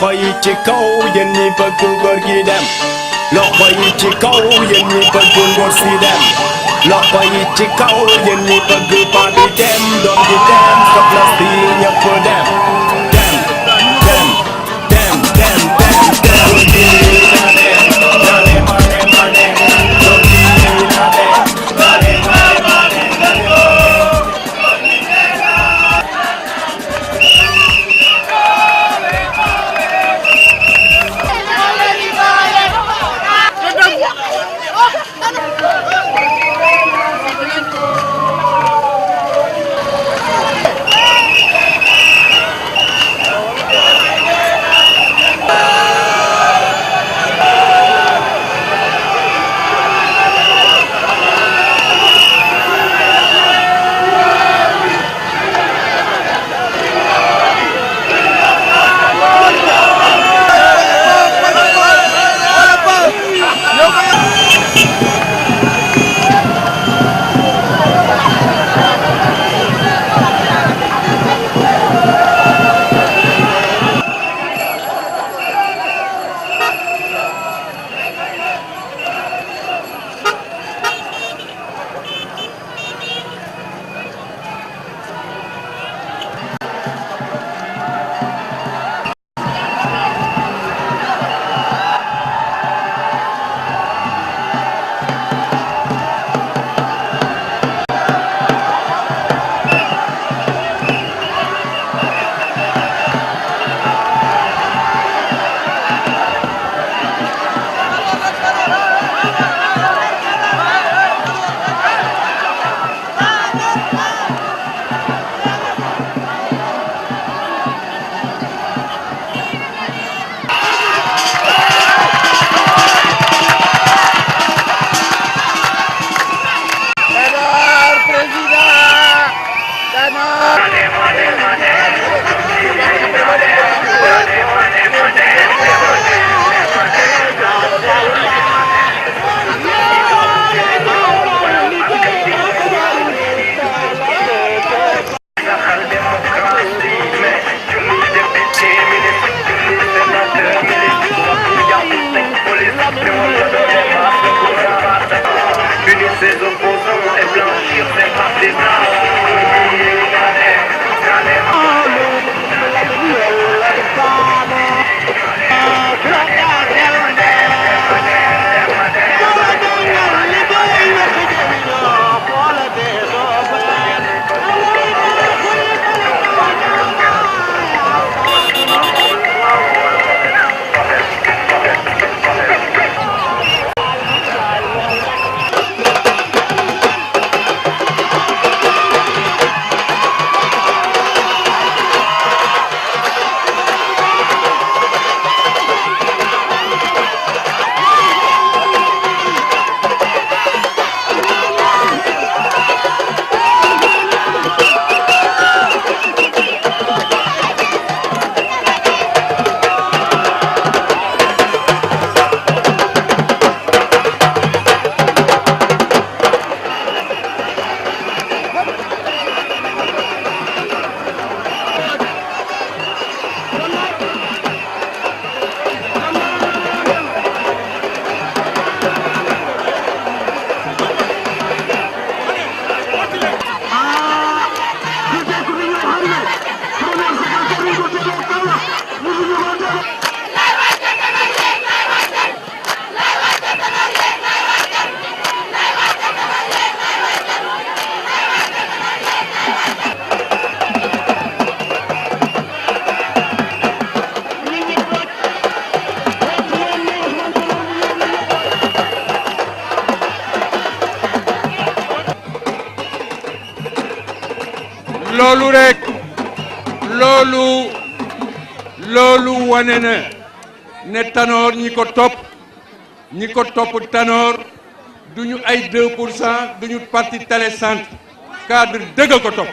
loxo yi ci kaw yéen ñi bëgg góor gi dem loxo yi ci kaw yéen ñi bëgg ngóor si dem loxo yi ci kaw yéen ñi bëgg paa bi dem doom ji dem soxla si ñëpp dem dem dem dem dem dem dem góor gi na dem na dem ma dem ma dem góor gi na dem na dem ma dem ma dem na dem loolu rek loolu wane na ne Tanor ñi ko topp Tanor duñu ay 2% duñu parti télécentre cadre dëgg ko topp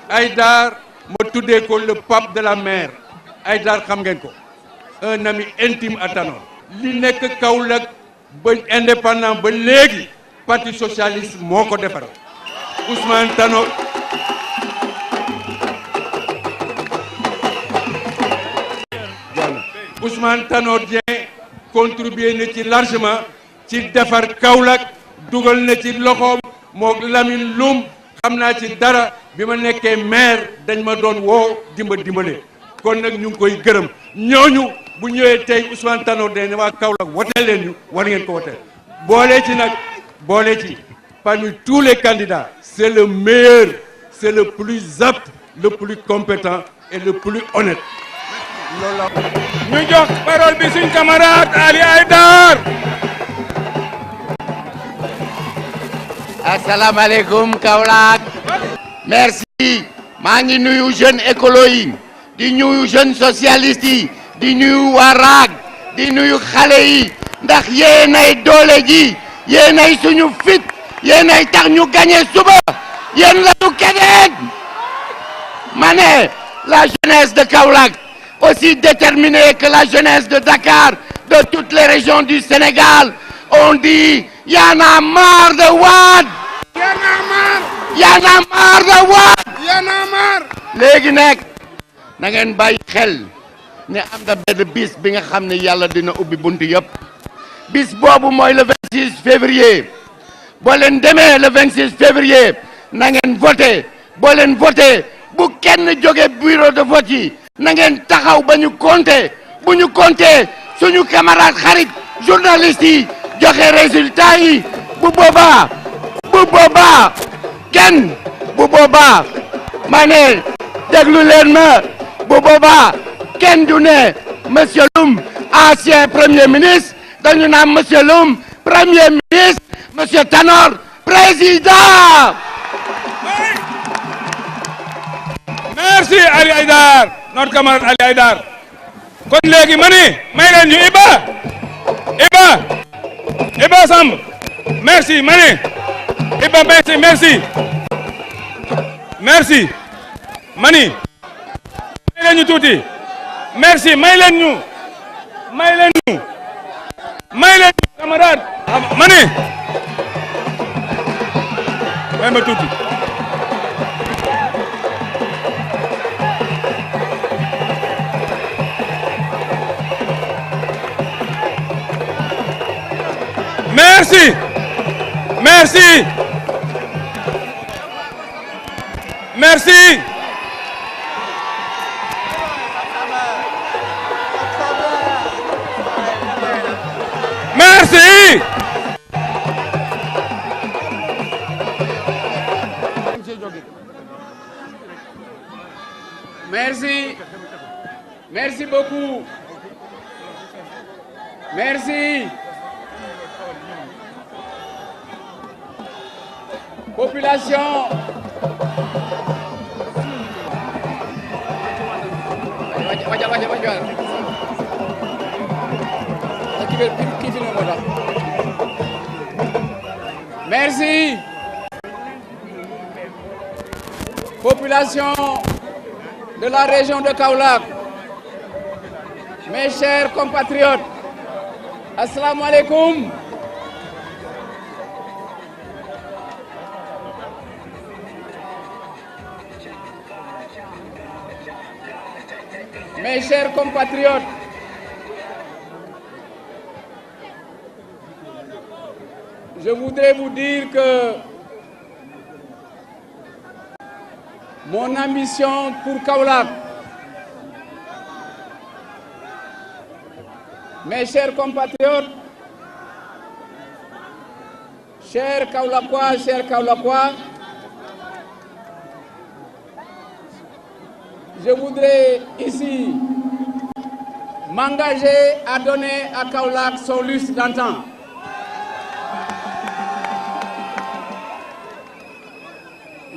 Aïdar ma tuddee ko le pape de la mer Aïdar xam ngeen ko un ami intime à Tanor li nekk Kaolack ba indépendant ba léegi parti socialiste moo ko defar Ousmane Tanor Dieng contribué na ci largement ci defar Kaolack dugal na ci loxoom mook Lamine Loum xam naa ci dara bi ma nekkee maire dañ ma doon woo dimbale kon nag ñu ngi koy gërëm ñooñu bu ñëwee tey Ousmane Tanor Dieng ne waa Kaolack woteel leen ñu war ngeen ko woteel boole ci parmi tous les candidats c'est le meilleur c'est le plus apte le plus compétent et le plus honnête loolu la ñu jox parole bi suñ camarade Ali Haïdar. asalaamaaleykum Kaolack merci maa ngi nuyu jeunes écolo yi di nuyu jeunes socialistes yi di nuyu waa RAG di nuyu xale yi ndax yéenay doole ji yéenay suñu fit yéenay tax ñu gagné suba yéen la ñu keneen ma ne la jeunesse de Kaolack aussi déterminée que la jeunesse de Dakar de toutes les régions du Sénégal on dit y en a marre de Wade y en a marre de Wade Y en a marre. léegi nag na ngeen bàyyi xel ne am na benn bis bi nga xam ne yàlla dina ubbi buntu yëpp bis boobu mooy le 26 février boo leen demee le 26 février na ngeen voté boo leen voté bu kenn jóge bureau de vote yi na ngeen taxaw ba ñu compté bu ñu compté suñu camarade xarit journalistes yi joxe résultat yi bu boobaa ma ne déglu leen ma bu boobaa kenn du ne monsieur Loum ancien premier ministre dañu naan monsieur Loum premier ministre monsieur Tanor président. Merci Ali Haïdar notre camarade Ali Haïdar kon léegi ma ni may leen ñu Iba Samb merci ma ni Iba merci ma ni may leen ñu tuuti merci may leen ñu camarade ma ni may ma tuuti merci merci beaucoup merci population merci population de la région de Kaolack mes chers compatriotes assalamu alaikum. Mes chers compatriotes, je voudrais vous dire que mon ambition pour Kaolack, mes chers compatriotes, chers Kaolackois, je voudrais ici m'engager à donner à Kaolack son lustre d'antan.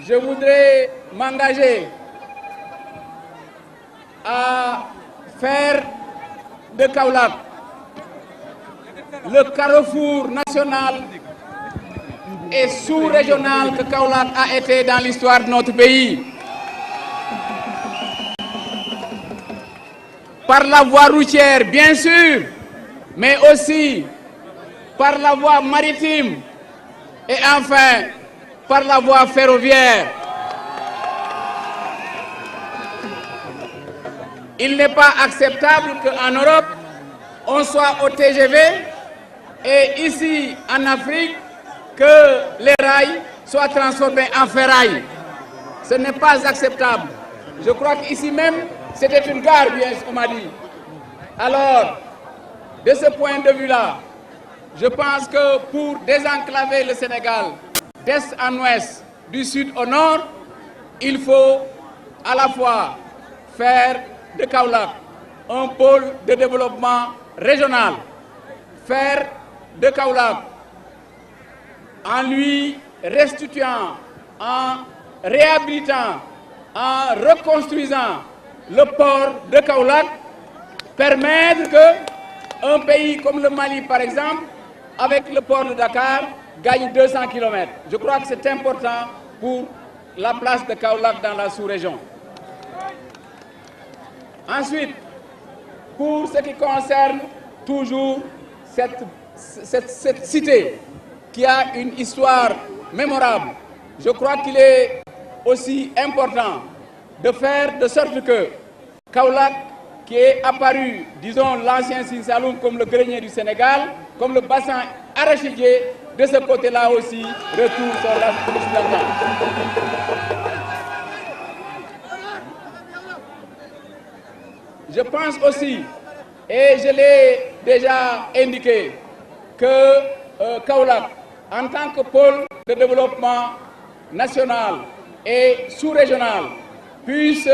Je voudrais m'engager à faire de Kaolack le carrefour national et sous-régional que Kaolack a été dans l'histoire de notre pays. Par la voie routière, bien sûr, mais aussi par la voie maritime et enfin par la voie ferroviaire. Il n'est pas acceptable qu'en Europe, on soit au TGV et ici en Afrique, que les rails soient transformés en ferraille. Ce n'est pas acceptable. Je crois qu'ici même, c'était une gare, bien on m'a dit. Alors, de ce point de vue-là, je pense que pour désenclaver le Sénégal, d'est en ouest, du sud au nord, il faut à la fois faire de Kaolack un pôle de développement régional, faire de Kaolack, en lui restituant, en réhabilitant, en reconstruisant le port de Kaolack, permettre qu'un pays comme le Mali, par exemple, avec le port de Dakar, gagne 200 km. Je crois que c'est important pour la place de Kaolack dans la sous-région. Ensuite, pour ce qui concerne toujours cette cité qui a une histoire mémorable, je crois qu'il est aussi important de faire de sorte que Kaolack, qui est apparu, disons, l'ancien Sine Saloum comme le grenier du Sénégal, comme le bassin arachidier, de ce côté-là aussi, retourne sur l'Afrique occidentale. Je pense aussi, et je l'ai déjà indiqué, que Kaolack, en tant que pôle de développement national et sous-régional, puisse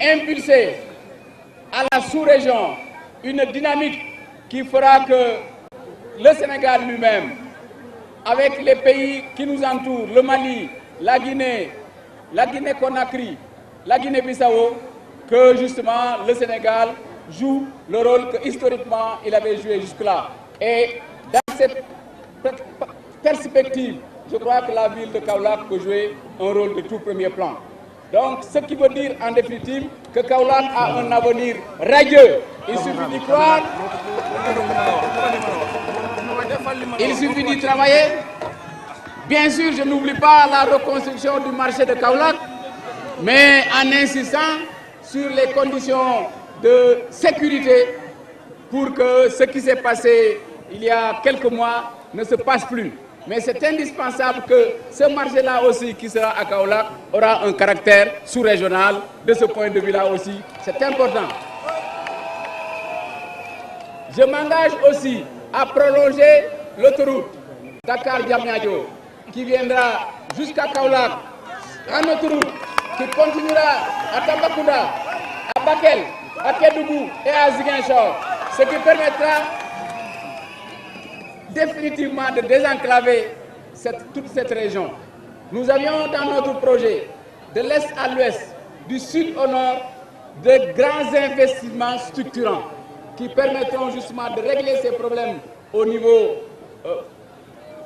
impulser à la sous-région une dynamique qui fera que le Sénégal lui-même, avec les pays qui nous entourent, le Mali, la Guinée-Conakry, la Guinée-Bissau, que justement le Sénégal joue le rôle que historiquement il avait joué jusque-là. Et dans cette perspective, je crois que la ville de Kaolack peut jouer un rôle de tout premier plan. Donc, ce qui veut dire en définitive que Kaolack a un avenir radieux. Il suffit d'y croire, il suffit d'y travailler. Bien sûr, je n'oublie pas la reconstruction du marché de Kaolack, mais en insistant sur les conditions de sécurité pour que ce qui s'est passé il y a quelques mois ne se passe plus. Mais c'est indispensable que ce marché-là aussi, qui sera à Kaolack, aura un caractère sous-régional. De ce point de vue-là aussi, c'est important. Je m'engage aussi à prolonger l'autoroute Dakar-Diamniadio, qui viendra jusqu'à Kaolack, en autoroute, qui continuera à Tambacounda, à Bakel, à Kédougou et à Ziguinchor, ce qui permettra définitivement de désenclaver toute cette région. Nous avions dans notre projet, de l'est à l'ouest, du sud au nord, de grands investissements structurants qui permettront justement de régler ces problèmes au niveau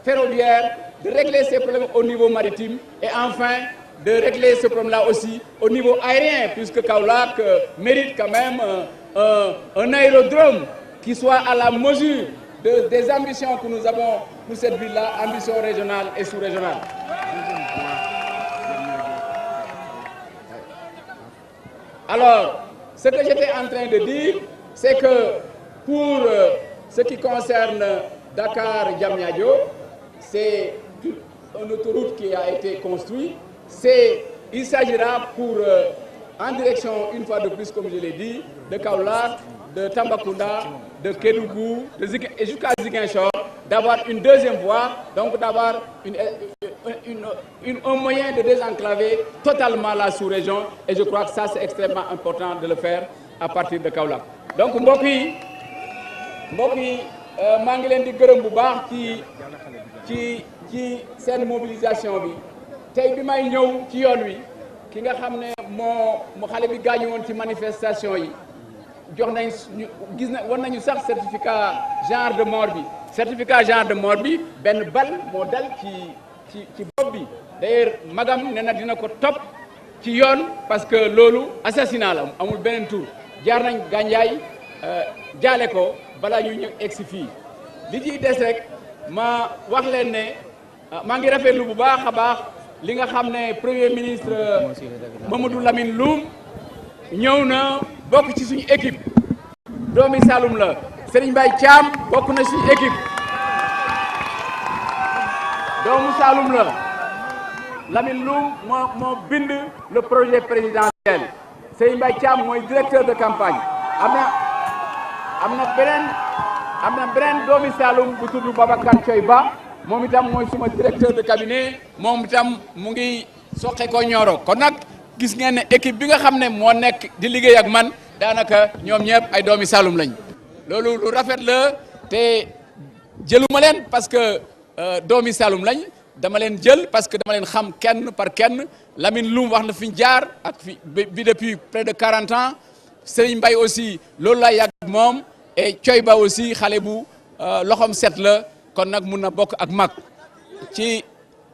ferroviaire, de régler ces problèmes au niveau maritime et enfin de régler ce problème-là aussi au niveau aérien, puisque Kaolack mérite quand même un aérodrome qui soit à la mesure des ambitions que nous avons pour cette ville-là, ambitions régionales et sous-régionales. Alors, ce que j'étais en train de dire, c'est que pour ce qui concerne Dakar-Diamniadio, c'est une autoroute qui a été construite. Il s'agira pour, en direction, une fois de plus, comme je l'ai dit, de Kaolack, de Tambacounda, de Kédougou, et jusqu'à Ziguinchor, d'avoir une deuxième voie, donc d'avoir un moyen de désenclaver totalement la sous-région. Et je crois que ça, c'est extrêmement important de le faire à partir de Kaolack. Donc, mbokk yi maa ngi leen di gërëm bu baax ci seen mobilisation bi. Tey bi may ñëw ci yoon wi ki nga xam ne moo xale bi gaañu woon ci manifestation yi jox nañ gis na war nañu sax certificat genre de mort bi. Certificat genre de mort bi benn bal moo dal ci bopp bi. D'ailleurs magam nee na dina ko topp ci yoon parce que loolu assassinat la amul beneen tur. Jaar nañ Gandiaye jaale ko balaa ñu ñëw egsi fii li ciy des rek ma wax leen ne maa ngi rafetlu bu baax a baax li nga xam ne premier ministre Mamadou Lamine Loum ñëw na bokk ci suñu équipe doomi Saloum la Serigne Mbaye Thiam bokk na suñu équipe doomu Saloum la Lamine Loum moo bind le projet présidentiel Serigne Mbaye Thiam mooy directeur de campagne am na beneen doomi Saloum bu tudd Babacar Thioye Ba moom itam mooy suma directeur de cabinet moom itam mu ngi soqe ko Nioro kon nag gis ngeen ne équipe bi nga xam ne moo nekk di liggéey ak man daanaka ñoom ñëpp ay doomi Saloum lañ loolu lu rafet la te jëluma leen parce que doomi Saloum lañ dama leen jël parce que dama leen xam kenn par kenn Lamine Loum wax na fi ñu jaar ak fi bi depuis près de 40 ans Serigne Mbaye aussi loolu laa yàgg ak moom et Thioye Ba aussi xale bu loxom set la kon nag mun na bokk ak mag ci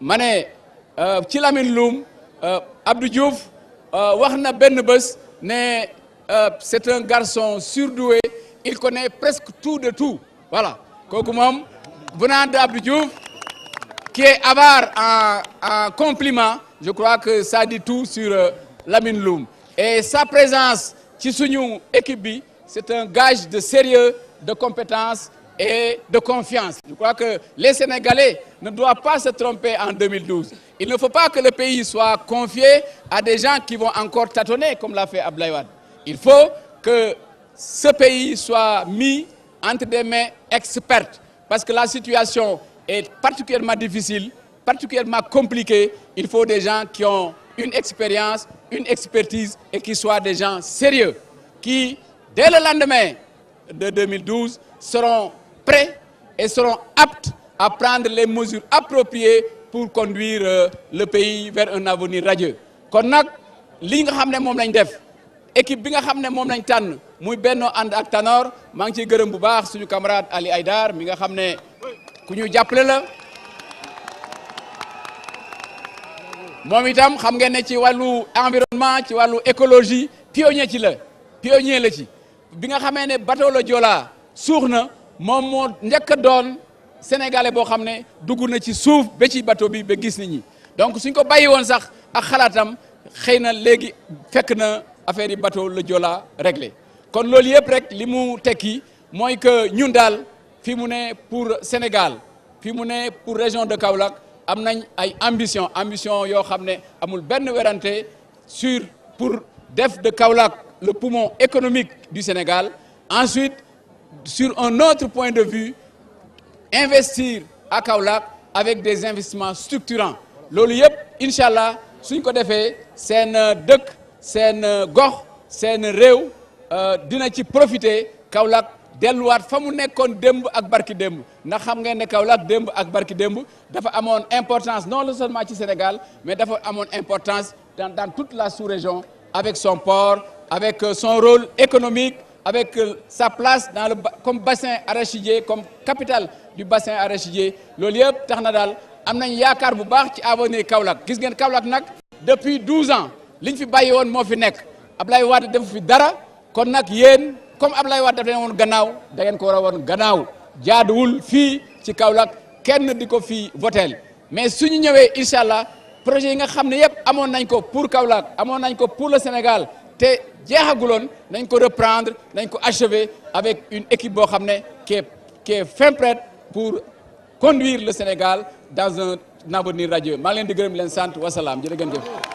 ma ne ci Lamine Loum Abdou Diouf wax na benn bés ne c'est un garçon surdoué il connaît presque tout de tout voilà kooku moom venant de Abdou Diouf qui est avare en compliments je crois que ça dit tout sur Lamine Loum et sa présence ci suñu équipe bi c'est un gage de sérieux de compétence et de confiance. Je crois que les Sénégalais ne doivent pas se tromper en 2012. Il ne faut pas que le pays soit confié à des gens qui vont encore tâtonner comme l'a fait Abdoulaye Wade. Il faut que ce pays soit mis entre des mains expertes parce que la situation est particulièrement difficile, particulièrement compliquée. Il faut des gens qui ont une expérience, une expertise et qui soient des gens sérieux qui, dès le lendemain de 2012, seront prêts et seront aptes à prendre les mesures appropriées pour conduire le pays vers un avenir radieux. kon nag li nga xam ne moom lañ def équipe bi nga xam ne moom lañ tànn muy Benno ànd ak Tanor maa ngi ciy gërëm bu baax suñu camarade Ali Aïdar mi nga xam ne ku ñu jàppale la moom itam xam ngeen ne ci wàllu environnement ci wàllu écologie pionnier la ci bi nga xamee ne bateau la Joola suux na moom moo njëkk a doon sénégalais boo xam ne dugg na ci suuf ba ci bateau bi ba gis nit ñi donc suñ ko bàyyi woon sax ak xalaatam xëy na léegi fekk na affaire yi bateau la Joola réglé kon loolu yëpp rek li mu tekki mooy que ñun daal fi mu ne pour Sénégal fi mu ne pour région de Kaolack am nañ ay ambition yoo xam ne amul benn werante pour def de Kaolack le poumon économique du Sénégal ensuite sur un autre point de vue investir à Kaolack avec des investissements structurants loolu yëpp incha allah suñ ko defee seen dëkk seen gox seen réew dina ci profiter Kaolack delluwaat fa mu nekkoon démb ak barki démb ndax xam ngeen ne Kaolack démb ak barki démb dafa amoon importance non seulement ci Sénégal mais dafa amoon importance dans toute la sous-région avec son port avec son rôle économique avec sa place comme bassin arachidier comme capitale du bassin arachidier loolu yëpp tax na daal am nañ yaakaar bu baax ci avenir Kaolack gis ngeen Kaolack nag depuis 12 ans liñ fi bàyyi woon moo fi nekk Ablaye Wade def fi dara kon nag yéen comme Ablaye Wade daf leen woon gannaaw da ngeen ko war a woon gannaaw jaaduwul fii ci Kaolack kenn di ko fii voteel mais suñu ñëwee incha allah projet yi nga xam ne yëpp amoon nañ ko pour Kaolack amoon nañ ko pour le Sénégal te jeexaguloon nañ ko reprendre nañ ko achever avec une équipe boo xam ne qui est fin prête pour conduire le Sénégal dans un avenir radieux maa ngi leen di gërëm leen sant wasalaam jërë ngeen jëf